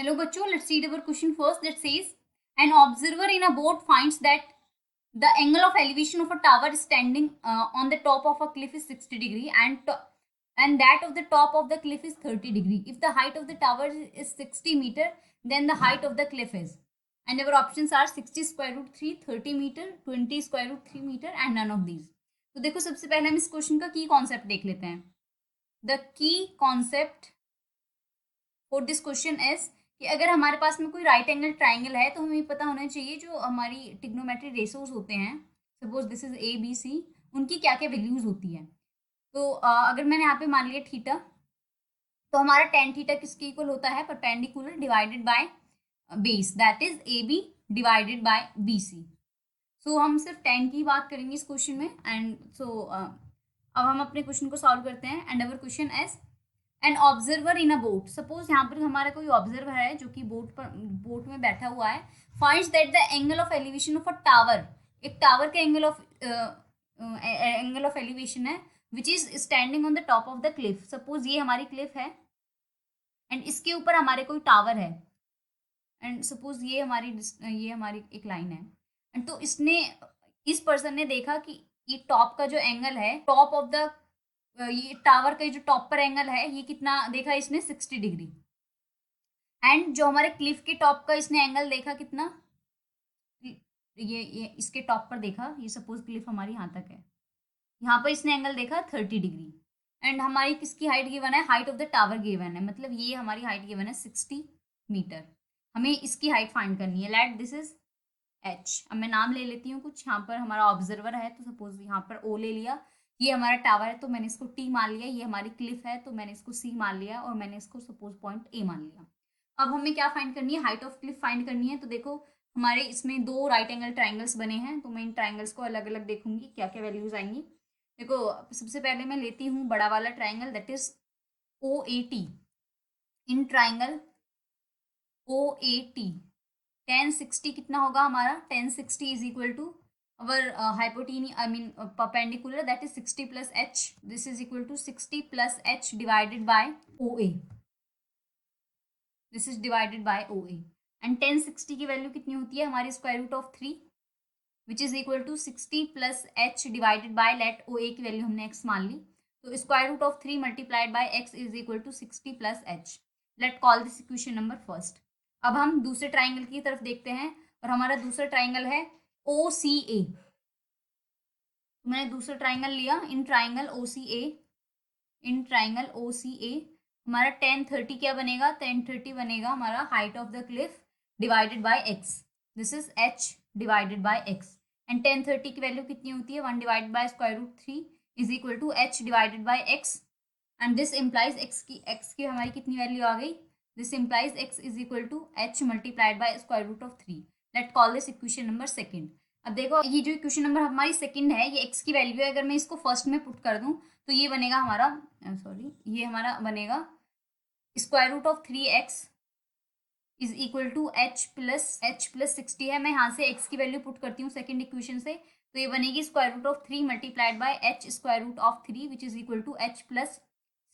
Hello बच्चों, let's read our question first. That says an observer in a boat finds that the angle of elevation of a tower standing on the top of a cliff is 60 degree and that of the top of the cliff is 30 degree. If the height of the tower is 60 meter, then the height of the cliff is, and our options are 60 square root 3, 30 meter, 20 square root 3 meter and none of these. तो देखो, सबसे पहले हम इस question का की concept देख लेते हैं. The key concept for this question is कि अगर हमारे पास में कोई राइट एंगल ट्राइंगल है तो हमें पता होना चाहिए जो हमारी ट्रिग्नोमेट्री रेशोज होते हैं, suppose this is A B C, उनकी क्या क्या वैल्यूज होती है. तो अगर मैंने यहाँ पे मान लिया थीटा, तो हमारा टेन थीटा किसके इक्वल होता है? Perpendicular divided by base, that is A B divided by B C. So हम सिर्फ टेन की बात करेंगे इस क्वेश्चन में. एंड सो अब हम अपने क्वेश्चन को सॉल्व करते हैं. And our question is an observer in a boat. Suppose यहाँ पर हमारा कोई ऑब्जर्वर है जो कि बोट में बैठा हुआ है. Finds that the angle of elevation of a tower, एक टावर का एंगल ऑफ एलिवेशन है which is standing on the top of the Cliff. Suppose ये हमारी क्लिफ है एंड इसके ऊपर हमारे कोई टावर है. एंड सपोज ये हमारी एक लाइन है. एंड तो इस पर्सन ने देखा कि ये टॉप का जो एंगल है, टॉप ऑफ द ये टावर का जो टॉप पर एंगल है, ये कितना देखा इसने? 60 डिग्री. एंड जो हमारे क्लिफ के टॉप का इसने एंगल देखा कितना? ये इसके टॉप पर देखा. ये सपोज क्लिफ हमारी यहाँ तक है, यहाँ पर इसने एंगल देखा 30 डिग्री. एंड हमारी किसकी हाइट गिवन है? Height of the tower given है, मतलब ये हमारी हाइट गिवन है 60 मीटर. हमें इसकी हाइट फाइंड करनी है. Let this is H. अब मैं नाम ले लेती हूँ कुछ. यहाँ पर हमारा ऑब्जर्वर है तो सपोज यहाँ पर ओ ले लिया. ये हमारा टावर है तो मैंने इसको टी मान लिया. ये हमारी क्लिफ है तो मैंने इसको सी मान लिया और मैंने इसको सपोज पॉइंट ए मान लिया. अब हमें क्या फाइंड करनी है? हाइट ऑफ क्लिफ फाइंड करनी है. तो देखो हमारे इसमें दो राइट एंगल ट्राइंगल्स बने हैं, तो मैं इन ट्राइंगल्स को अलग अलग देखूंगी क्या क्या वैल्यूज आएंगी. देखो सबसे पहले मैं लेती हूँ बड़ा वाला triangle, that is O A T. In triangle O A T 1060 कितना होगा हमारा? 1060 is equal to our perpendicular, that is 60 plus h. This is equal to 60 plus h divided by OA. This is divided by OA. And 1060 की value कितनी होती है हमारी? Square root of 3, which is equal to 60 plus h divided by, let OA की value हमने x मान ली, तो square root of 3 multiplied by x is equal to 60 plus h. Let call this equation number first. अब हम दूसरे triangle की तरफ देखते हैं और हमारा दूसरा ट्राइंगल है OCA. मैंने दूसरा ट्राइंगल लिया. इन ट्राइंगल OCA हमारा 1030 क्या बनेगा? 1030 बनेगा हमारा height of the cliff divided by x. This is h divided by x. And 1030 की वैल्यू कितनी होती है? 1 divided by square root 3 is equal to h divided by x. And this implies x की हमारी कितनी वैल्यू आ गई? This implies x is equal to h multiplied by square root of 3. Let call this equation number second. अब देखो ये जो equation number हमारी सेकंड है, ये x की वैल्यू है. अगर मैं इसको फर्स्ट में पुट कर दूं तो ये बनेगा हमारा ये हमारा बनेगा square root of 3x is equal to h plus 60 है. मैं यहाँ से x की वैल्यू पुट करती हूँ सेकंड इक्वेशन से, तो ये बनेगी square root of 3 multiplied by h square root of 3 which is equal to h plus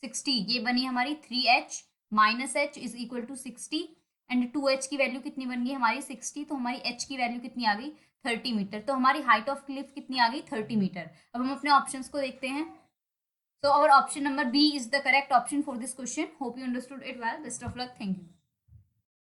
60. ये बनी हमारी 3h minus h is equal to 60. And 2h की वैल्यू कितनी बन गई हमारी? 60. तो हमारी h की वैल्यू कितनी आ गई? 30 मीटर. तो हमारी हाइट ऑफ क्लिफ कितनी आ गई? 30 मीटर. अब हम अपने ऑप्शंस को देखते हैं. So our option number B is the correct option for this question. Hope you understood it well. Best of luck. Thank you.